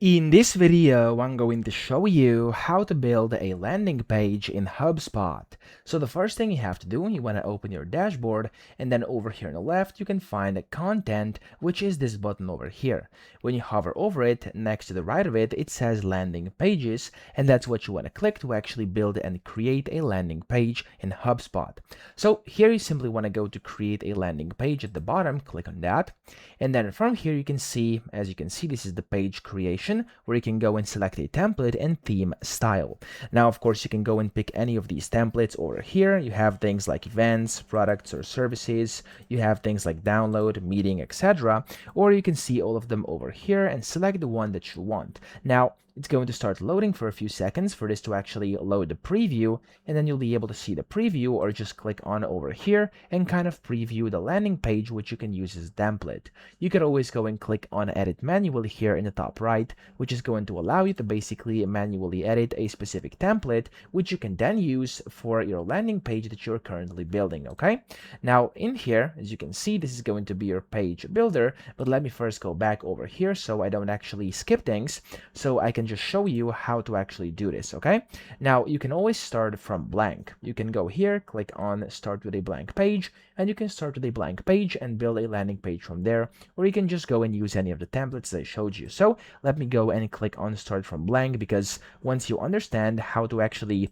In this video, I'm going to show you how to build a landing page in HubSpot. So the first thing you have to do, you want to open your dashboard, and then over here on the left, you can find the content, which is this button over here. When you hover over it, next to the right of it, it says landing pages, and that's what you want to click to actually build and create a landing page in HubSpot. So here you simply want to go to create a landing page at the bottom, click on that, and then from here you can see, as you can see, this is the page creation where you can go and select a template and theme style. Now, of course, you can go and pick any of these templates over here. You have things like events, products or services. You have things like download, meeting, etc. Or you can see all of them over here and select the one that you want. Now, it's going to start loading for a few seconds for this to actually load the preview, and then you'll be able to see the preview, or just click on over here and kind of preview the landing page, which you can use as a template. You could always go and click on edit manually here in the top right, which is going to allow you to basically manually edit a specific template, which you can then use for your landing page that you're currently building. Okay, now in here, as you can see, this is going to be your page builder, but let me first go back over here so I don't actually skip things, so I can just show you how to actually do this. Okay, now you can always start from blank. You can go here, click on start with a blank page, and you can start with a blank page and build a landing page from there, or you can just go and use any of the templates that I showed you. So let me go and click on start from blank, because once you understand how to actually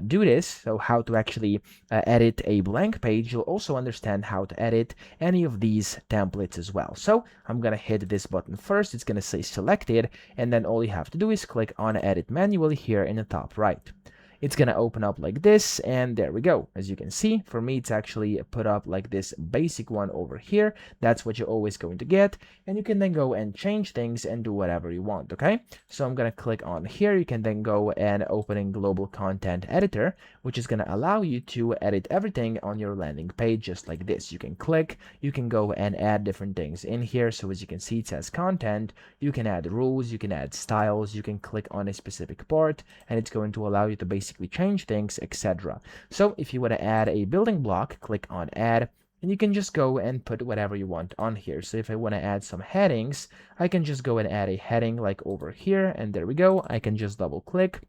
do this, so how to actually edit a blank page, you'll also understand how to edit any of these templates as well. So I'm gonna hit this button first. It's gonna say selected, and then all you have to do is click on edit manually here in the top right. It's gonna open up like this, and there we go. As you can see, for me, it's actually put up like this basic one over here. That's what you're always going to get, and you can then go and change things and do whatever you want. Okay, so I'm gonna click on here. You can then go and open in global content editor, which is gonna allow you to edit everything on your landing page just like this. You can click, you can go and add different things in here. So as you can see, it says content. You can add rules, you can add styles, you can click on a specific part, and it's going to allow you to basically change things, etc. So if you want to add a building block, click on add, and you can just go and put whatever you want on here. So if I want to add some headings, I can just go and add a heading like over here, and there we go. I can just double click,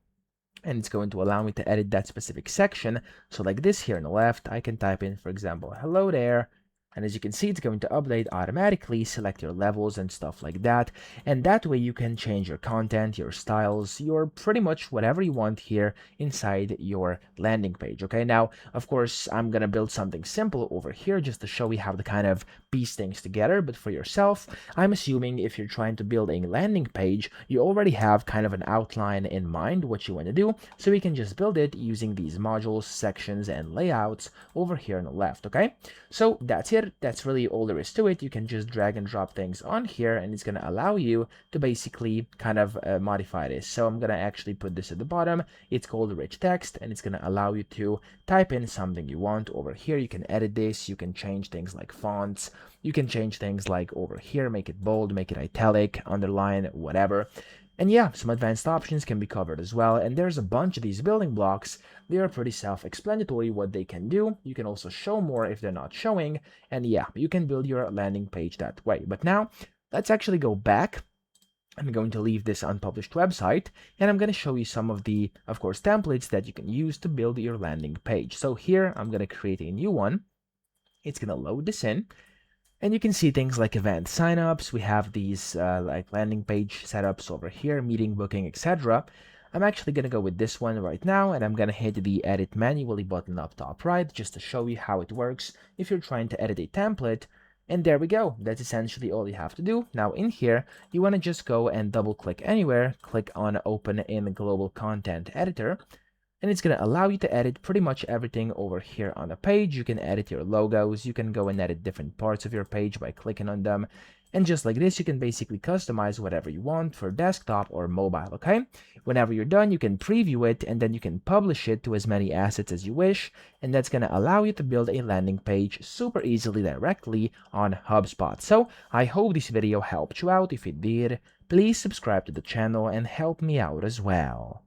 and it's going to allow me to edit that specific section. So like this here on the left, I can type in, for example, hello there. And as you can see, it's going to update automatically, select your levels and stuff like that. And that way you can change your content, your styles, your pretty much whatever you want here inside your landing page. Okay, now, of course, I'm going to build something simple over here just to show you how to kind of piece things together. But for yourself, I'm assuming if you're trying to build a landing page, you already have kind of an outline in mind what you want to do. So we can just build it using these modules, sections, and layouts over here on the left. Okay, so that's it. That's really all there is to it. You can just drag and drop things on here, and it's going to allow you to basically kind of modify this. So I'm going to actually put this at the bottom. It's called rich text, and it's going to allow you to type in something you want over here. You can edit this. You can change things like fonts. You can change things like over here, make it bold, make it italic, underline, whatever. And yeah, some advanced options can be covered as well. And there's a bunch of these building blocks. They are pretty self-explanatory what they can do. You can also show more if they're not showing. And yeah, you can build your landing page that way. But now, let's actually go back. I'm going to leave this unpublished website, and I'm going to show you some of the, of course, templates that you can use to build your landing page. So here, I'm going to create a new one. It's going to load this in. And you can see things like event signups. We have these like landing page setups over here, meeting booking, etc. I'm actually going to go with this one right now, and I'm going to hit the edit manually button up top right just to show you how it works if you're trying to edit a template. And there we go. That's essentially all you have to do. Now in here, you want to just go and double click anywhere, click on open in global content editor. And it's going to allow you to edit pretty much everything over here on the page. You can edit your logos. You can go and edit different parts of your page by clicking on them. And just like this, you can basically customize whatever you want for desktop or mobile, okay? Whenever you're done, you can preview it, and then you can publish it to as many assets as you wish. And that's going to allow you to build a landing page super easily directly on HubSpot. So I hope this video helped you out. If it did, please subscribe to the channel and help me out as well.